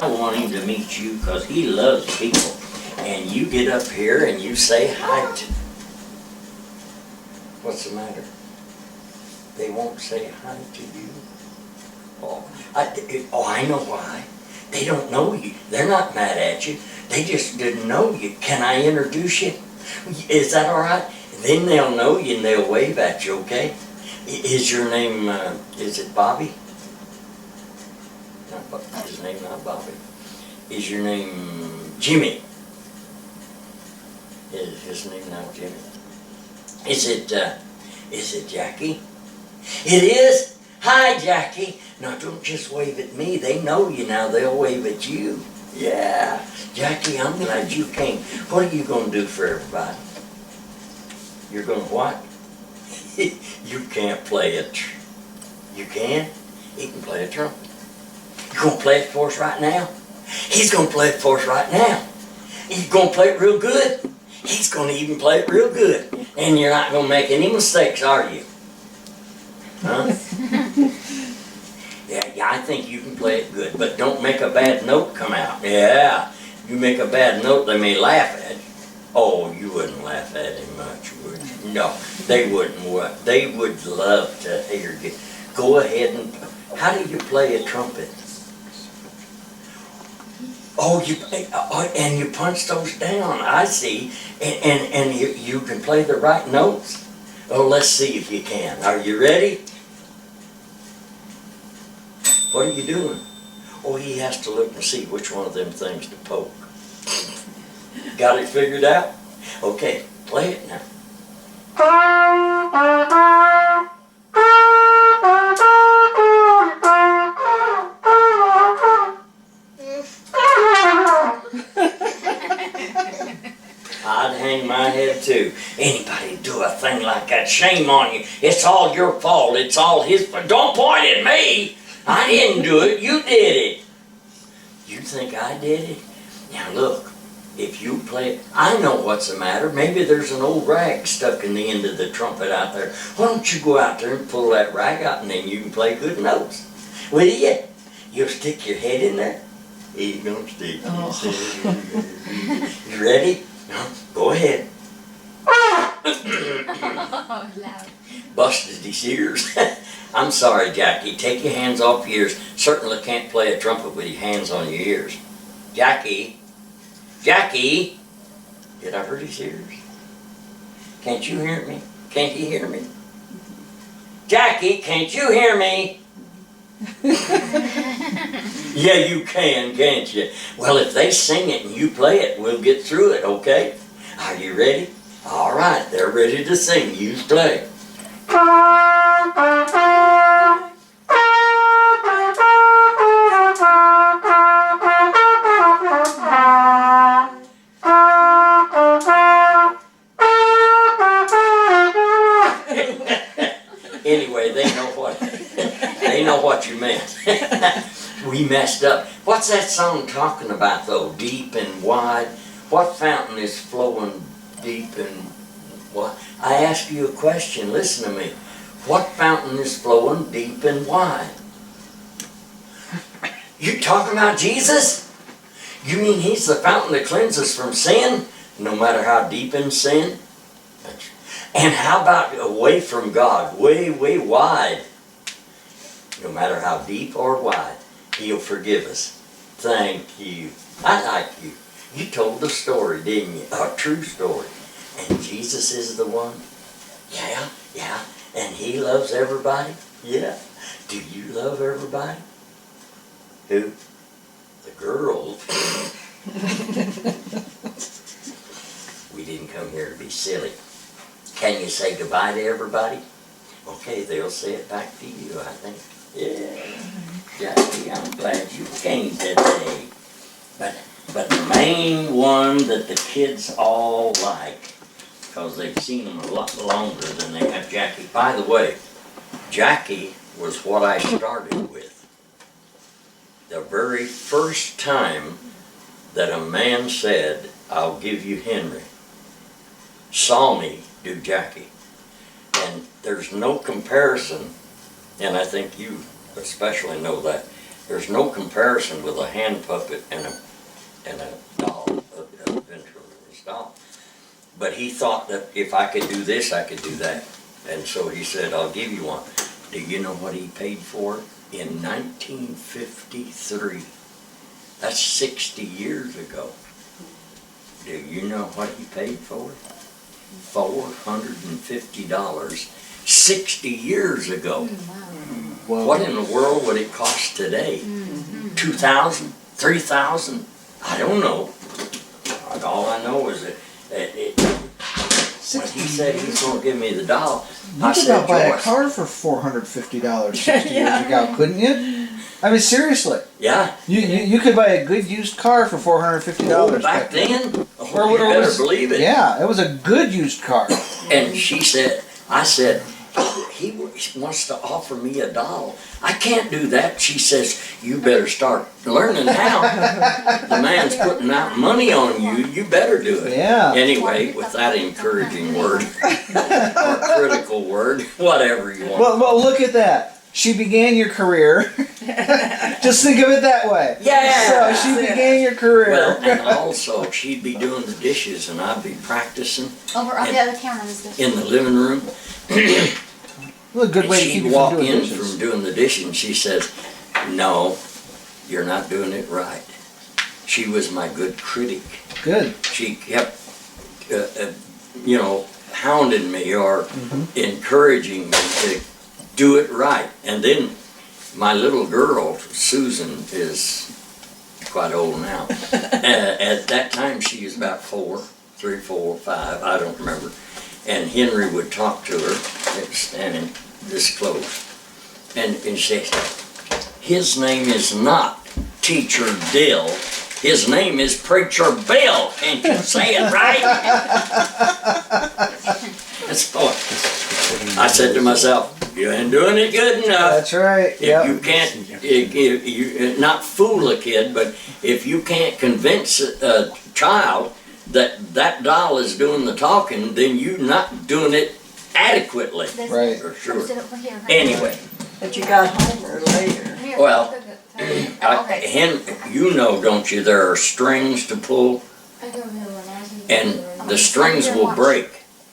I want him to meet you because he loves people. And you get up here and you say hi to... What's the matter? They won't say hi to you? I know why. They don't know you. They're not mad at you. They just didn't know you. Can I introduce you? Is that all right? Then they'll know you and they'll wave at you, okay? Is your name, is it Bobby? His name not Bobby. Is your name Jimmy? Is his name not Jimmy? Is it Jackie? It is? Hi, Jackie. Now, don't just wave at me. They know you now. They'll wave at you. Yeah. Jackie, I'm glad you came. What are you going to do for everybody? You're going to what? You can't play it. You can? He can play a trumpet. You going to play it for us right now? He's going to play it for us right now. He's going to play it real good. He's going to even play it real good. And you're not going to make any mistakes, are you? Huh? Yeah, I think you can play it good, but don't make a bad note come out. Yeah, you make a bad note, they may laugh at you. Oh, you wouldn't laugh at him much, would you? No, they wouldn't. What? They would love to hear you. Go ahead and... How do you play a trumpet? Oh, and you punch those down, I see. And you can play the right notes. Oh, let's see if you can. Are you ready? What are you doing? Oh, he has to look and see which one of them things to poke. Got it figured out? Okay, play it now. I'd hang my head too. Anybody do a thing like that, shame on you. It's all your fault. It's all his fault. Don't point at me. I didn't do it. You did it. You think I did it? Now look, if you play it, I know what's the matter. Maybe there's an old rag stuck in the end of the trumpet out there. Why don't you go out there and pull that rag out and then you can play good notes. Will you? You'll stick your head in there. He's gonna stick his head. You ready? No, go ahead. Oh, loud. Busted his ears. I'm sorry, Jackie. Take your hands off your ears. Certainly can't play a trumpet with your hands on your ears. Jackie. Jackie. Did I hurt his ears? Can't you hear me? Can't he hear me? Jackie, can't you hear me? Yeah, you can, can't you? Well, if they sing it and you play it, we'll get through it, okay? Are you ready? All right, they're ready to sing. You play. Anyway, they know what you meant. We messed up. What's that song talking about though? Deep and wide. What fountain is flowing deep and wide? I ask you a question. Listen to me. What fountain is flowing deep and wide? You talking about Jesus? You mean he's the fountain that cleanses from sin, no matter how deep in sin? And how about away from God, way, way wide? No matter how deep or wide, he'll forgive us. Thank you. I like you. You told the story, didn't you? A true story. And Jesus is the one? Yeah, yeah. And he loves everybody? Yeah. Do you love everybody? Who? The girls. We didn't come here to be silly. Can you say goodbye to everybody? Okay, they'll say it back to you, I think. Yeah. Jackie, I'm glad you came today. But the main one that the kids all like, because they've seen them a lot longer than they have Jackie. By the way, Jackie was what I started with. The very first time that a man said, I'll give you Henry, saw me do Jackie. And there's no comparison, and I think you especially know that, there's no comparison with a hand puppet and a doll, a ventriloquist doll. But he thought that if I could do this, I could do that. And so he said, I'll give you one. Do you know what he paid for it? In 1953. That's 60 years ago. Do you know what he paid for it? $450. 60 years ago. Whoa. What in the world would it cost today? 2,000? 3,000? I don't know. All I know is that when he said he's going to give me the doll, You I could said, about buy a Joyce. car for $450 60 years ago, couldn't you? I mean, seriously. Yeah. You could buy a good used car for $450. Oh, back then? Oh, you better believe it. Yeah, it was a good used car. And she said, I said, he wants to offer me a doll. I can't do that. She says, you better start learning how. The man's putting out money on you. You better do it. Yeah. Anyway, with that encouraging word, or critical word, whatever you want. Well, look at that. She began your career. Just think of it that way. Yeah. So she began your career. Well, and also she'd be doing the dishes and I'd be practicing Over on the other counter is the. in the living room. Well, a good way to She'd keep you walk from doing in dishes. from doing the dishes and she says, no, you're not doing it right. She was my good critic. Good. She kept, hounding me or encouraging me to do it right. And then my little girl, Susan, is quite old now. At that time, she was about 3, 4, 5, I don't remember. And Henry would talk to her, standing this close. And she said, his name is not Teacher Dill. His name is Preacher Bill. Can't you say it right? That's all. I said to myself, you ain't doing it good enough. That's right. If Yep. you can't, you not fool a kid, but if you can't convince a child that doll is doing the talking, then you're not doing it adequately. Right. For sure. Over here. Anyway, But you got Homer later. Here, well, okay. you know, don't you? There are strings to pull, I go over there when I was- and the strings will break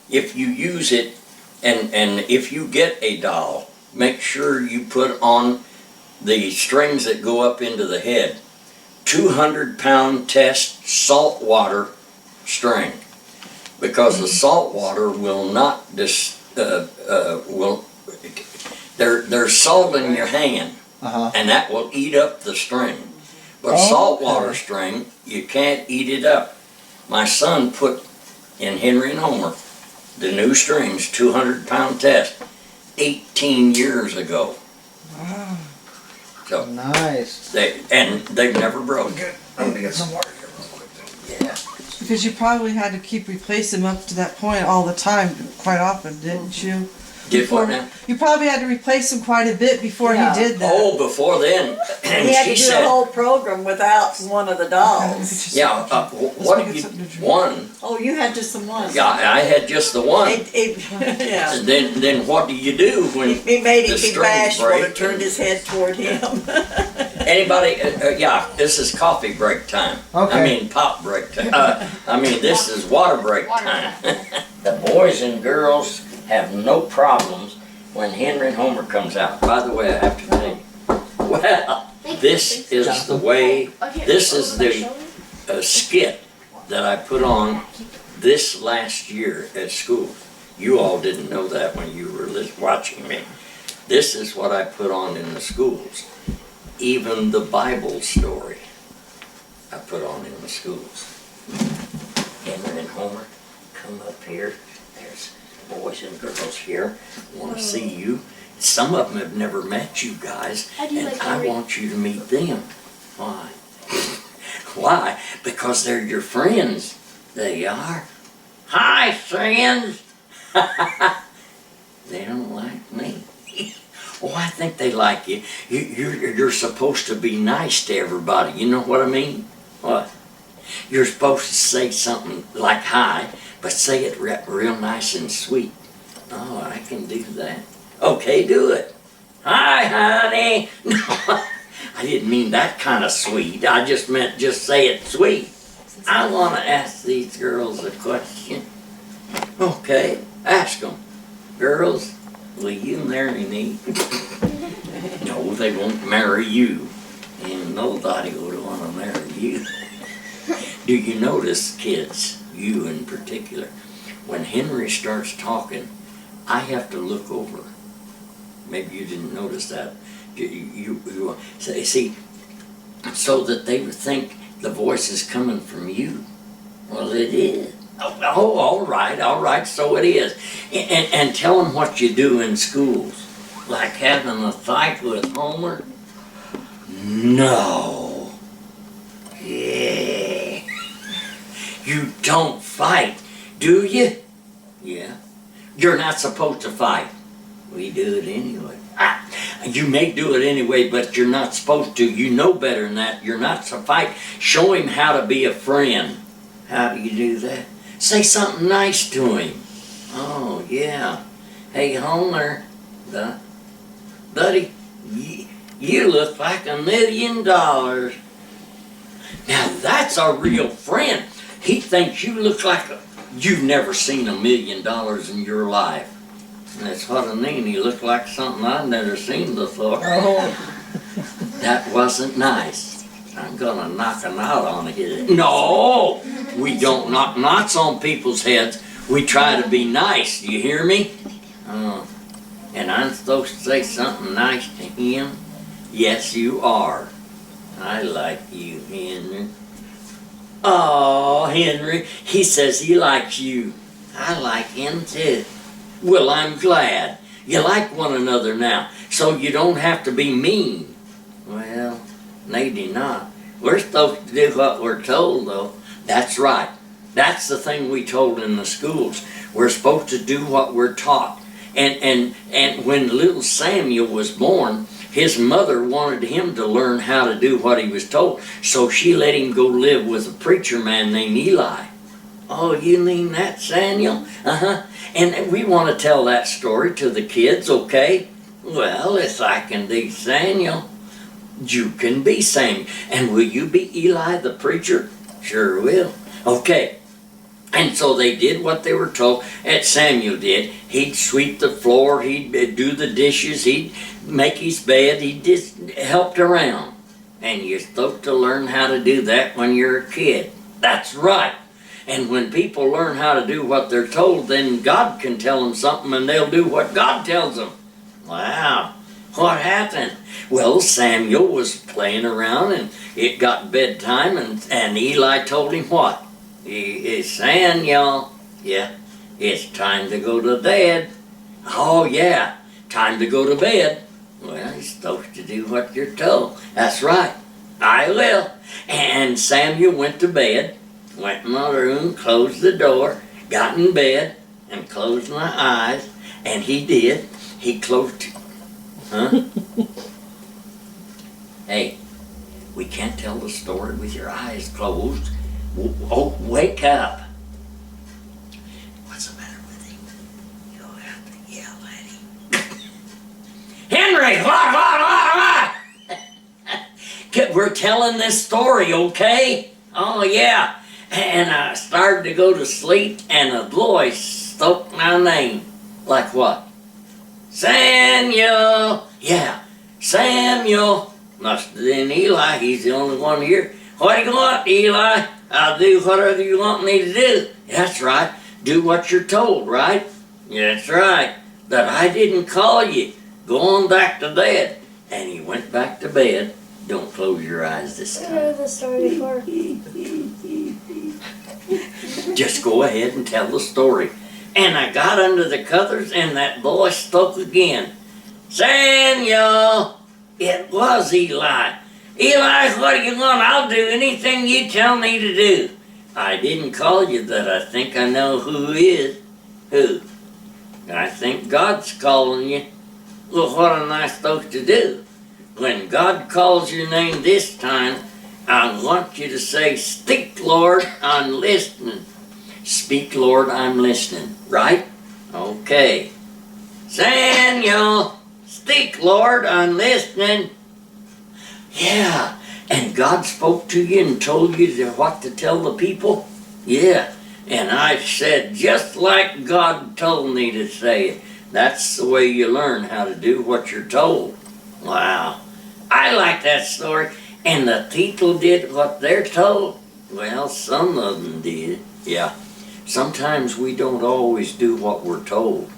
if you use it. And if you get a doll, make sure you put on the strings that go up into the head. 200-pound test saltwater string, because the salt water will not there's salt in your hand, and that will eat up the string. But saltwater string, you can't eat it up. My son put in Henry and Homer the new strings, 200-pound test, 18 years ago. So Nice. they've never broke. I'm gonna get some water here real quick. Yeah. Because you probably had to keep replacing them up to that point all the time, quite often, didn't you? Did what now? You probably had to replace them quite a bit before Yeah. you did that. Oh, before then, and He had she to do said, a whole program without one of the dolls. yeah, what did you, one? Oh, you had just the one. Yeah, I had just the one. Yeah. And then what do you do when He made the him be strings bashful break and turned his head toward him. anybody, yeah, this is coffee break time. Okay. I mean pop break time. This is water break time. The boys and girls have no problems when Henry and Homer comes out. By the way, I have to tell you, well, this is the way, this is the skit that I put on this last year at school. You all didn't know that when you were watching me. This is what I put on in the schools. Even the Bible story I put on in the schools. Henry and Homer, come up here. There's boys and girls here. Want to see you. Some of them have never met you guys, and I want you to meet them. Why? Why? Because they're your friends. They are. Hi, friends. They don't like me. Oh, I think they like you. You're supposed to be nice to everybody. You know what I mean? What? You're supposed to say something like hi, but say it real nice and sweet. Oh, I can do that. Okay, do it. Hi, honey. I didn't mean that kind of sweet. I just meant just say it sweet. I want to ask these girls a question. Okay, ask them. Girls, will you marry me? No, they won't marry you. And nobody would want to marry you. Do you notice, kids, you in particular, when Henry starts talking, I have to look over. Maybe you didn't notice that. You see, so that they would think the voice is coming from you. Well, it is. Oh, all right, so it is. And tell them what you do in schools. Like having a fight with Homer? No. Yeah. You don't fight, do you? Yeah. You're not supposed to fight. We do it anyway. You may do it anyway, but you're not supposed to. You know better than that. You're not to fight. Show him how to be a friend. How do you do that? Say something nice to him. Oh, yeah. Hey, Homer, buddy, you look like $1 million. Now, that's a real friend. He thinks you look like you've never seen $1 million in your life. That's what I mean. He looked like something I've never seen before. Oh. That wasn't nice. I'm gonna knock a knot on his head. No! We don't knock knots on people's heads. We try to be nice. Do you hear me? And I'm supposed to say something nice to him? Yes, you are. I like you, Henry. Oh, Henry, he says he likes you. I like him too. Well, I'm glad. You like one another now, so you don't have to be mean. Well, maybe not. We're supposed to do what we're told, though. That's right. That's the thing we told in the schools. We're supposed to do what we're taught. And when little Samuel was born, his mother wanted him to learn how to do what he was told, so she let him go live with a preacher man named Eli. Oh, you mean that, Samuel? Uh-huh. And we want to tell that story to the kids, okay? Well, if I can be Samuel, you can be Samuel. And will you be Eli the preacher? Sure will. Okay. And so they did what they were told. And Samuel did. He'd sweep the floor. He'd do the dishes. He'd make his bed. He just helped around. And you're supposed to learn how to do that when you're a kid. That's right. And when people learn how to do what they're told, then God can tell them something and they'll do what God tells them. Wow. What happened? Well, Samuel was playing around and it got bedtime and Eli told him what? Samuel, yeah, it's time to go to bed. Oh, yeah, time to go to bed. Well, you're supposed to do what you're told. That's right. I will. And Samuel went to bed. Went in my room, closed the door, got in bed, and closed my eyes. And he did. He closed. Huh? Hey, we can't tell the story with your eyes closed. Oh, wake up. What's the matter with him? You'll have to yell at him. Henry! What? We're telling this story, okay? Oh, yeah. And I started to go to sleep, and a voice spoke my name. Like what? Samuel! Yeah, Samuel. Must have been Eli. He's the only one here. What do you want, Eli? I'll do whatever you want me to do. That's right. Do what you're told, right? That's right. But I didn't call you. Go on back to bed. And he went back to bed. Don't close your eyes this I've time. heard this story before. Just go ahead and tell the story. And I got under the covers and that voice spoke again. Samuel! It was Eli. Eli, what do you want? I'll do anything you tell me to do. I didn't call you, but I think I know who is. Who? I think God's calling you. Well, what am I supposed to do? When God calls your name this time, I want you to say, "Speak, Lord, I'm listening." Speak, Lord, I'm listening. Right? Okay. Samuel, speak, Lord, I'm listening. Yeah, and God spoke to you and told you what to tell the people? Yeah, and I said just like God told me to say it. That's the way you learn how to do what you're told. Wow, I like that story. And the people did what they're told? Well, some of them did, yeah. Sometimes we don't always do what we're told.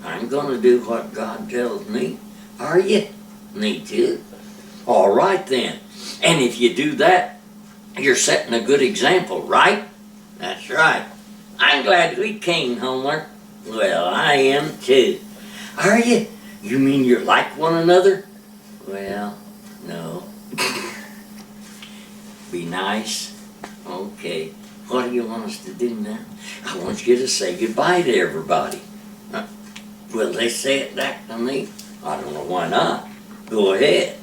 I'm gonna do what God tells me. Are you? Me too. All right then. And if you do that, you're setting a good example, right? That's right. I'm glad we came, Homer. Well, I am too. Are you? You mean you're like one another? Well, no. Be nice. Okay. What do you want us to do now? I want you to say goodbye to everybody. Will they say it back to me? I don't know why not. Go ahead.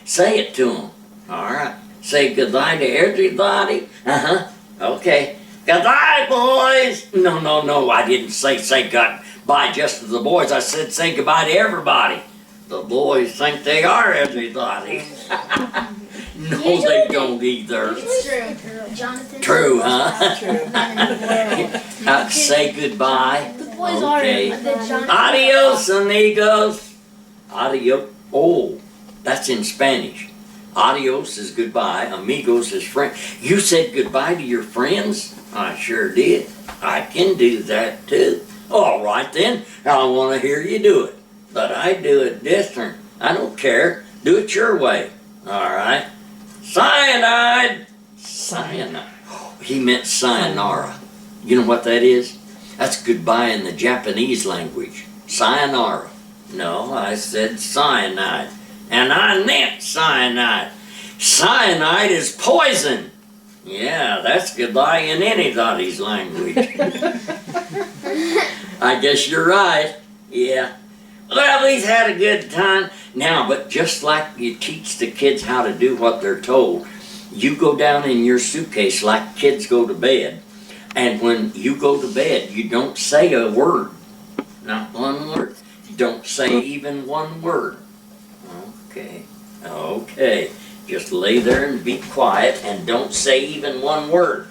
Say it to them. All right. Say goodbye to everybody. Uh-huh. Okay. Goodbye, boys. No. I didn't say goodbye just to the boys. I said say goodbye to everybody. The boys think they are everybody. No, they don't either. It's true. Jonathan. True, huh? True. Say goodbye. The boys Okay. are. The Jonathan. Adios, amigos. Adios. Oh, that's in Spanish. Adios is goodbye. Amigos is friend. You said goodbye to your friends? I sure did. I can do that too. All right then. I want to hear you do it. But I do it different. I don't care. Do it your way. All right. Cyanide. Cyanide. He meant sayonara. You know what that is? That's goodbye in the Japanese language. Sayonara. No, I said cyanide. And I meant cyanide. Cyanide is poison. Yeah, that's goodbye in anybody's language. I guess you're right. Yeah. Well, he's had a good time. Now, but just like you teach the kids how to do what they're told, you go down in your suitcase like kids go to bed. And when you go to bed, you don't say a word. Not one word. You don't say even one word. Okay. Just lay there and be quiet and don't say even one word.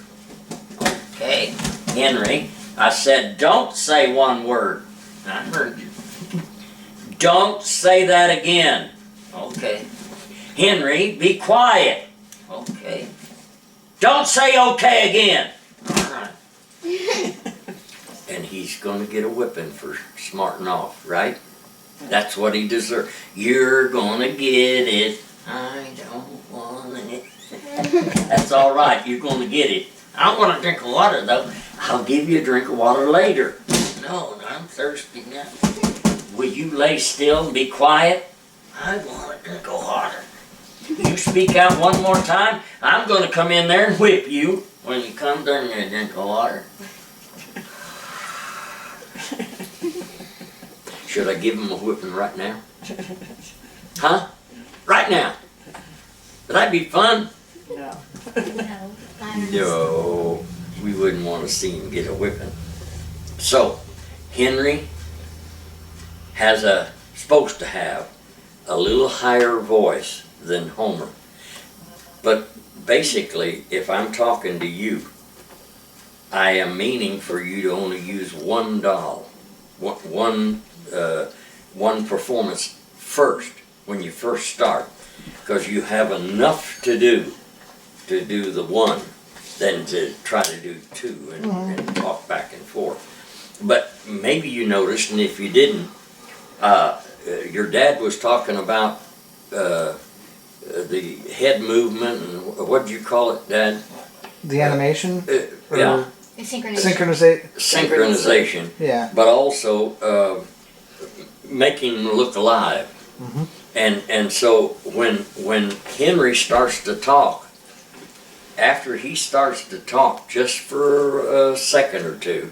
Okay. Henry, I said don't say one word. I heard you. Don't say that again. Okay. Henry, be quiet. Okay. Don't say okay again. All right. And he's going to get a whipping for smarting off, right? That's what he deserves. You're going to get it. I don't want it. That's all right. You're going to get it. I don't want a drink of water, though. I'll give you a drink of water later. No, I'm thirsty now. Will you lay still and be quiet? I want a drink of water. You speak out one more time, I'm going to come in there and whip you when you come during a drink of water. Should I give him a whipping right now? Huh? Right now. Would that be fun? No. No. We wouldn't want to see him get a whipping. So, Henry supposed to have a little higher voice than Homer. But basically, if I'm talking to you, I am meaning for you to only use one doll, one performance first, when you first start, because you have enough to do the one than to try to do two and talk back and forth. But maybe you noticed, and if you didn't, your dad was talking about the head movement, and what did you call it, Dad? The animation? Yeah. Synchronization. Yeah. But also making them look alive. Mm-hmm. And so when Henry starts to talk, after he starts to talk just for a second or two,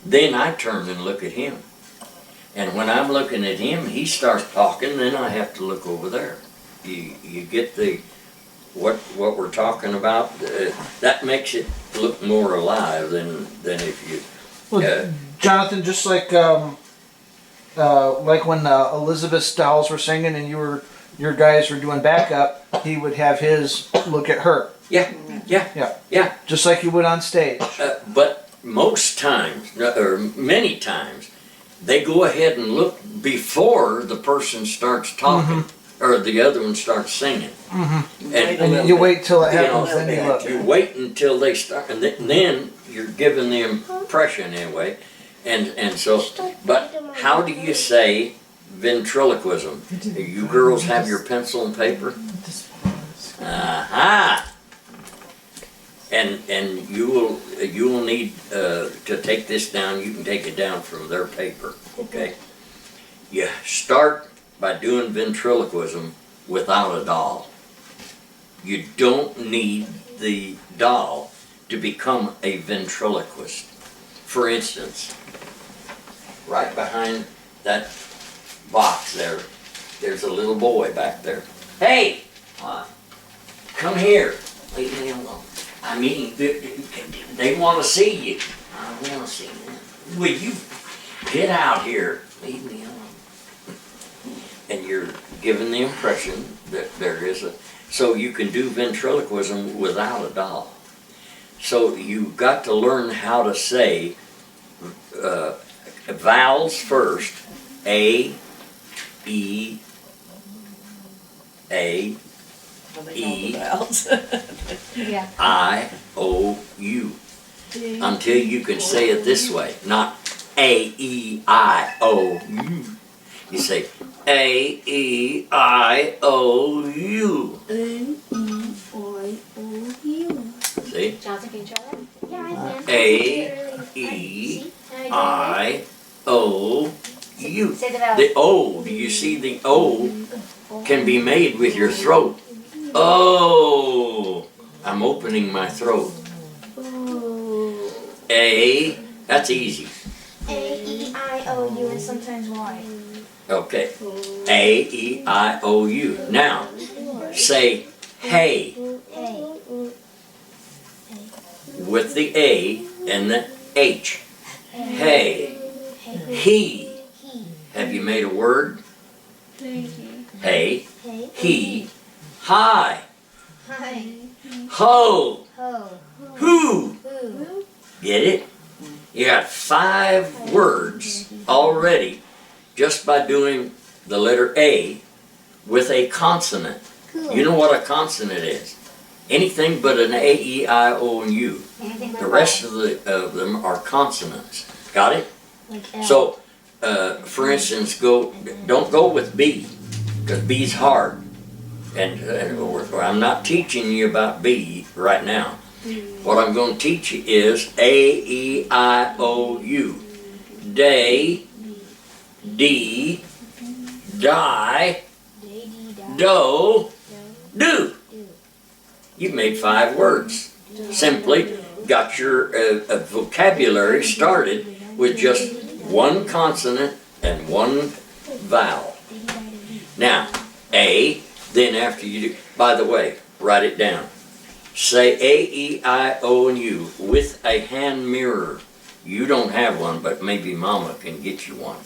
then I turn and look at him. And when I'm looking at him, he starts talking, then I have to look over there. You get what we're talking about? That makes it look more alive than if you... Well, Jonathan, just like when Elizabeth's dolls were singing and you were your guys were doing backup, he would have his look at her, Yeah, just like you would on stage. but most times, or many times, they go ahead and look before the person starts talking, or the other one starts singing. And you wait till it You know, happens, then you look. you wait until they start, and then you're giving the impression anyway. And so, but how do you say ventriloquism? You girls have your pencil and paper? Aha! And you will need to take this down. You can take it down from their paper, okay? You start by doing ventriloquism without a doll. You don't need the doll to become a ventriloquist. For instance, right behind that box there's a little boy back there. Hey, come here. Leave me alone. I mean, they want to see you. I want to see them. Will you get out here? Leave me alone. And you're giving the impression that there is so you can do ventriloquism without a doll. So you've got to learn how to say vowels first. A, E, A, E, Yeah. I, O, U. Until you can say it this way, not A, E, I, O, U. You say A, E, I, O, U. A-E-I-O-U. See? Jonathan, can you try that? Yeah, I can. A, E, I, O, U. Say the vowel. The O, do you see the O can be made with your throat? Oh, I'm opening my throat. Ooh. A, that's easy. A-E-I-O-U and sometimes Y. Okay. A, E, I, O, U. Now, say hey Hey. with the A and the H. Hey. He. Have you made a word? Hey. Hey. He. Hi. Hi. Ho. Ho. Who. Who. Get it? You got 5 words already just by doing the letter A with a consonant. Cool. You know what a consonant is? Anything but an A, E, I, O, and U. Anything but The rest of them are consonants. Got it? like L. So, for instance, don't go with B, because B's hard. And I'm not teaching you about B right now. What I'm going to teach you is A, E, I, O, U. Day, D, die, do, do. You've made 5 words. Simply got your vocabulary started with just 1 consonant and 1 vowel. Now, A, then after you do, by the way, write it down. Say A, E, I, O, and U with a hand mirror. You don't have one, but maybe Mama can get you one.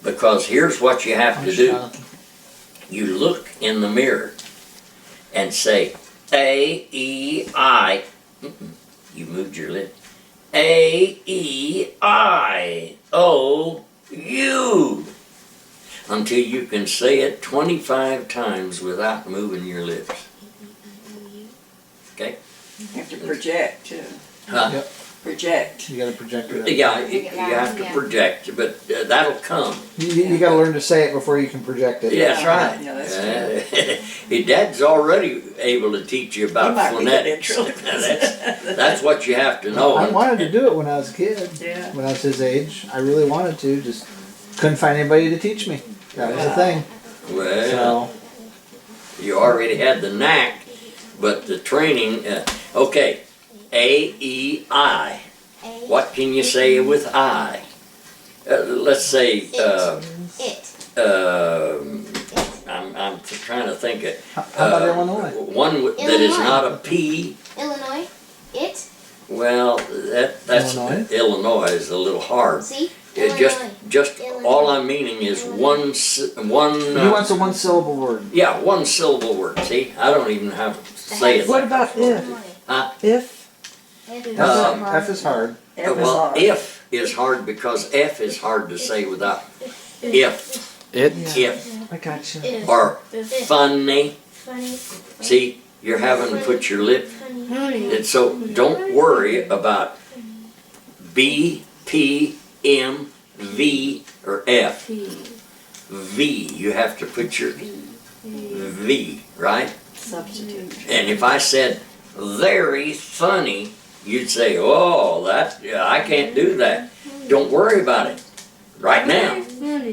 Because here's what you have to do. You look in the mirror and say A, E, I. You moved your lip. A, E, I, O, U. Until you can say it 25 times without moving your lips. Okay? You have to project too. Huh? Yep. Project. You gotta project it. Yeah, you have to project, but that'll come. You gotta learn to say it before you can project it. Yeah, that's right. Yeah, that's true. Your dad's already able to teach you about He might be the phonetics. ventriloquist. That's what you have to know. I wanted to do it when I was a kid. Yeah. When I was his age, I really wanted to. Just couldn't find anybody to teach me. That was the thing. Well, So you already had the knack, but the training. Okay, A, E, I. What can you say with I? Let's say. I'm trying to think of. how about Illinois? One that is not a P. Illinois. It. Well, that's Illinois? Illinois is a little hard. See. Just all I'm meaning is one. He wants a one syllable word. Yeah, one syllable word. See, I don't even have to say it. What like about if? Huh? If? F is hard. Well, if is hard because F is hard to say without if. It. If I got you. or funny. Funny. See, you're having to put your lip. And so don't worry about B, P, M, V, or F. V, you have to put your V, right? Substitute. And if I said very funny, you'd say, oh, I can't do that. Don't worry about it. Right now.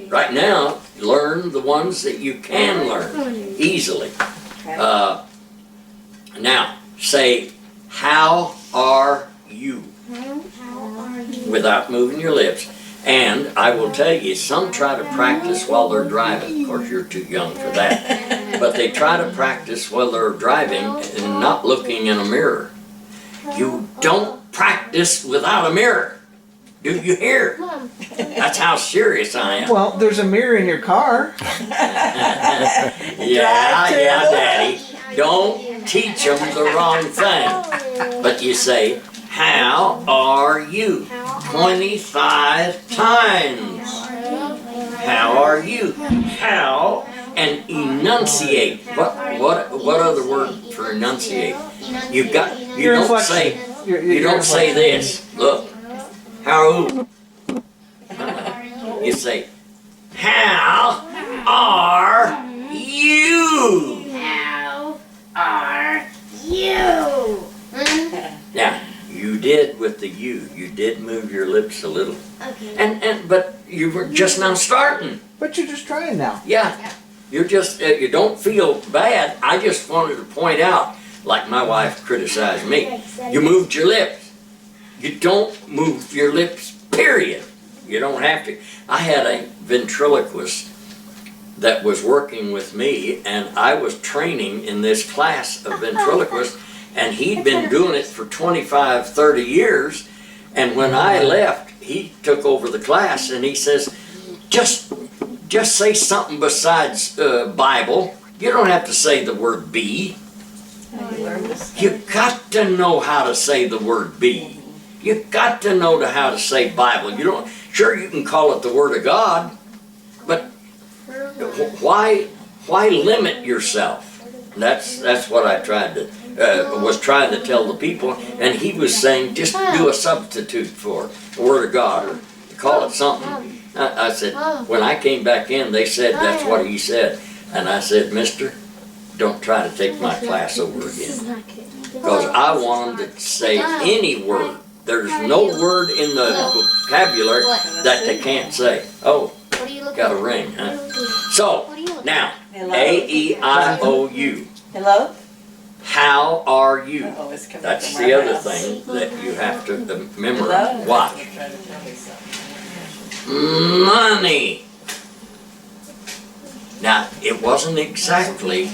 Right now, learn the ones that you can learn easily. Now, say, how are you? How are you? Without moving your lips. And I will tell you, some try to practice while they're driving. Of course, you're too young for that. But they try to practice while they're driving and not looking in a mirror. You don't practice without a mirror. Do you hear? Mom. That's how serious I am. Well, there's a mirror in your car. Yeah, Daddy. Don't teach them the wrong thing. But you say, how are you? 25 times. How are you? How and enunciate. What other word for enunciate? You Your don't inflection. say Your don't say inflection. this. Look. How you say, how are you? How are you? Now, you did with the you. You did move your lips a little. Okay. But you were just now starting. But you're just trying now. Yeah. You're just, you don't feel bad. I just wanted to point out, like my wife criticized me, you moved your lips. You don't move your lips, period. You don't have to. I had a ventriloquist that was working with me, and I was training in this class of ventriloquists, and he'd been doing it for 25, 30 years, and when I left, he took over the class, and he says, just say something besides Bible. You don't have to say the word be. You got to know how to say the word be. You got to know how to say Bible. You don't. Sure, you can call it the Word of God, but why limit yourself? That's what I was trying to tell the people, and he was saying just do a substitute for the Word of God or call it something. I said when I came back in, they said that's what he said, and I said, Mister, don't try to take my class over again, because I want them to say any word. There's no word in the vocabulary that they can't say. Oh, got a ring, huh? So, now, A-E-I-O-U. Hello? How are you? Oh, it's coming That's from the my other house. thing that you have to memorize. Hello? Watch. Money. Now, it wasn't exactly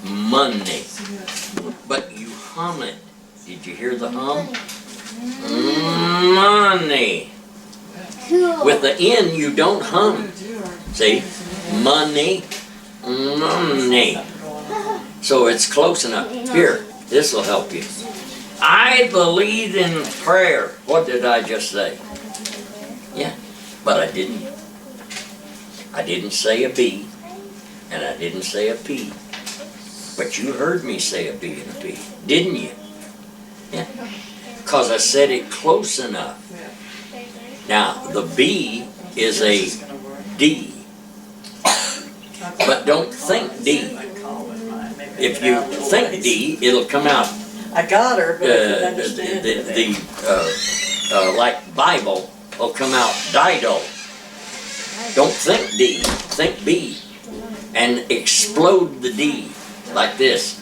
money, but you hum it. Did you hear the hum? Money. With the N, you don't hum. See? Money. Money. So it's close enough. Here, this will help you. I believe in prayer. What did I just say? Yeah, but I didn't. I didn't say a B, and I didn't say a P. But you heard me say a B and a P, didn't you? Yeah. Because I said it close enough. Now, the B is a D. But don't think D. If you think D, it'll come out I got her, but I didn't understand it. like Bible will come out Dido. Don't think D, think B. And explode the D like this.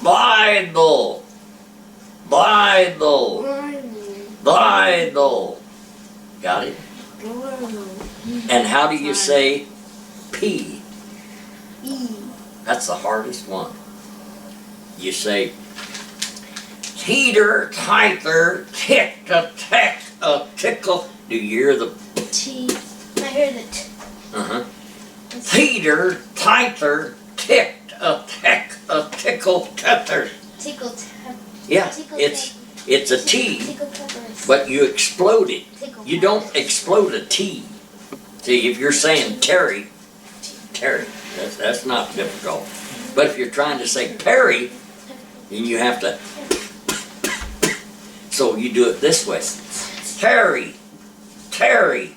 Bible. Bible. Bible. Got it? And how do you say P? That's the hardest one. You say teeter, tither, tick, a tick, a tickle. Do you hear the T. I heard the T. Uh-huh. Teeter, titer, ticked, a tickle, tether. Tickle tap. Yeah, Tickle it's a T, Tickle peppers. but you explode it. Tickle You don't explode a T. See, if you're saying Terry, that's not difficult. But if you're trying to say Perry, then you have to, so you do it this way. Terry,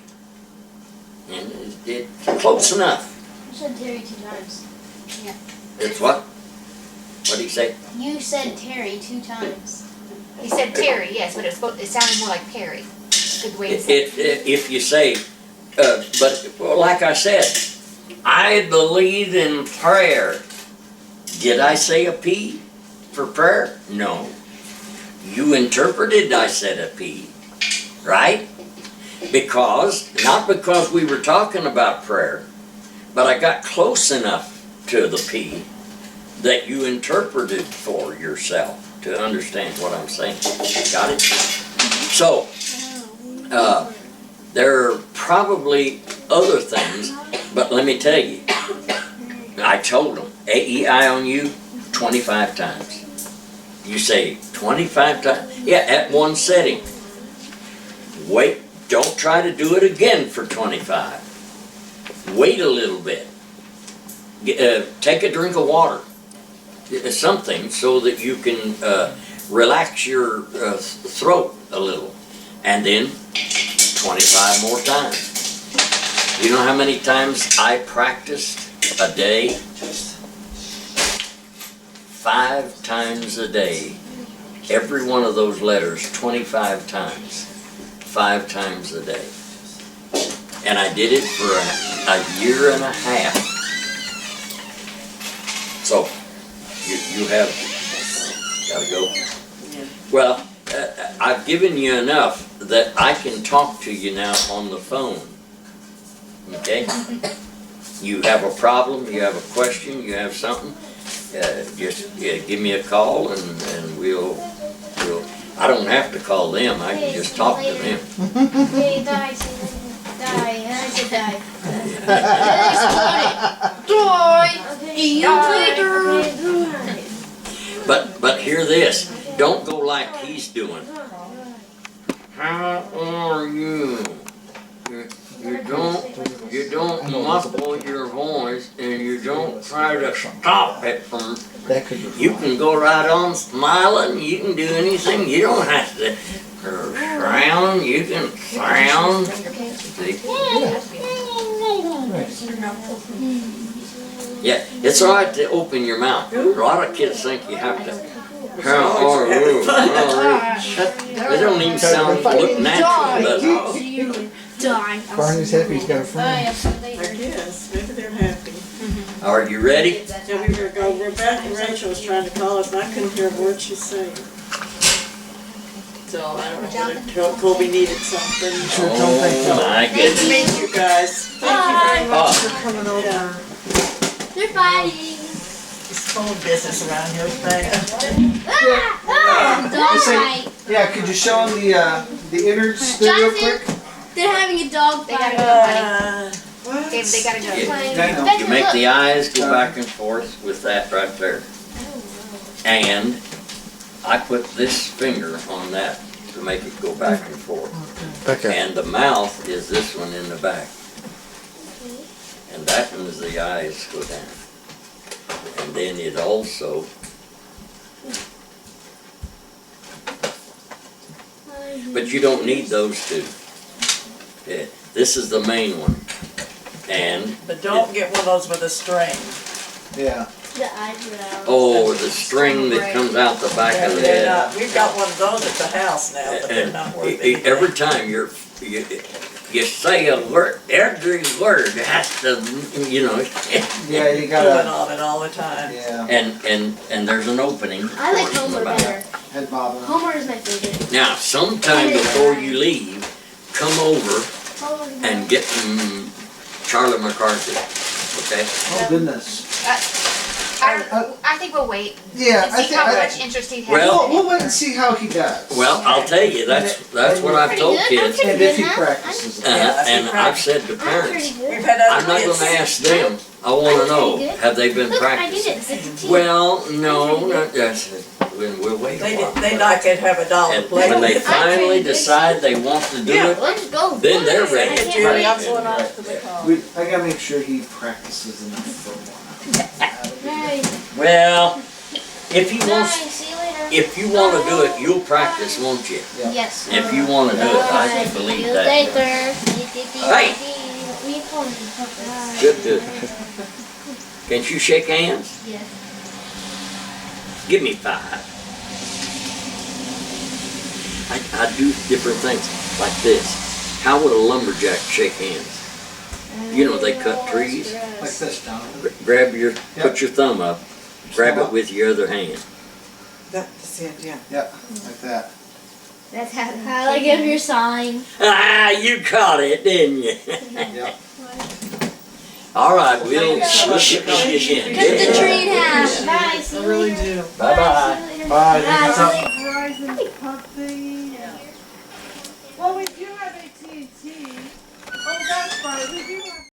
and it's close enough. You said Terry 2 times. It's what? What do you say? You said Terry 2 times. He said Terry, yes, but it sounded more like Perry. Good way to say it. If you say, but well, like I said, I believe in prayer. Did I say a P for prayer? No. You interpreted I said a P, right? Not because we were talking about prayer, but I got close enough to the P that you interpreted for yourself to understand what I'm saying. Got it? So, there are probably other things, but let me tell you, I told them, A-E-I on you, 25 times. You say 25 times? Yeah, at one setting. Wait, don't try to do it again for 25. Wait a little bit. Take a drink of water. Something so that you can relax your throat a little. And then 25 more times. You know how many times I practiced a day? 5 times a day. Every one of those letters 25 times. 5 times a day. And I did it for a year and a half. So, you have, gotta go. Well, I've given you enough that I can talk to you now on the phone. Okay? You have a problem, you have a question, you have something, just give me a call and we'll, I don't have to call them, I can just talk to them. Okay, die. Die. And I said die. Die. Die. But hear this, don't go like he's doing. How are you? You don't muffle your voice and you don't try to stop it from, you can go right on smiling, you can do anything, you don't have to frown, you can frown. See? Yeah, it's all right to open your mouth. A lot of kids think you have to. How are you? They don't even look natural, does it? Die. Barney's happy he's got a friend. I guess, maybe they're happy. Are you ready? Yeah, we were go, Rebecca and Rachel was trying to call us, and I couldn't hear a word she said. So I don't know whether Colby needed something. Oh my Good to goodness. meet you guys. Thank you very much for coming over. They're fighting. It's phone business around here, thank Die. Yeah, could you show him the innards there real quick? They're having a dog They gotta fight. go, honey. What? David, they gotta go. Yeah. You make the eyes go back and forth with that right there. And I put this finger on that to make it go back and forth. Okay. And the mouth is this one in the back. And that one is the eyes go down. And then it also, but you don't need those two. Yeah, this is the main one. And, But don't get one of those with a string. Yeah. The eyebrows. oh, the string that comes out the back of the They're head. not, we've got one of those at the house now, but they're not worth anything. Every time you say a word, every word has to, you know. Yeah, you Pulling gotta. on it all the time. Yeah. And there's an opening. I like for it in the Homer back. better. Head bobbing. Homer is my favorite. Now, sometime before you leave, come over Homer's my and get Charlie McCarthy, okay? Oh goodness. I think we'll wait Yeah, and I see think how much interest he has. Well- we'll wait and see how he does. Well, I'll tell you, that's what I've Pretty told good. I'm kids. pretty And if good, he huh? practices it. And I've said to I'm parents, pretty good. We've had I'm other not kids. gonna ask them, I wanna know, pretty good. have they been Look, I did practicing? it. 16. Well, no, not that's, we'll wait a They while. like to have a doll to And play when they with. finally decide they want to do it, Let's go. then they're I ready. can't Julie, wait. I'm going off to the car. I gotta make sure he practices enough for one. Bye. well, if you Bye. want, See you later. if you wanna do it, you'll practice, won't you? Yes. If you wanna do it, I can believe that. Hey. Good, good. Can't you shake hands? Yes. Give me 5. I do different things like this. How would a lumberjack shake hands? You know, they cut trees. Like this, Jonathan. Grab your, put your thumb up, grab it with your other hand. That's it, yeah. Yep, like that. That's how I give your sign. Ah, you caught it, didn't you? Yep. All right, we'll see you again. Cut the tree in half. Bye. See I you really later. do. Bye-bye. Bye. Bye. Verizon puppy. Well, we do have AT&T.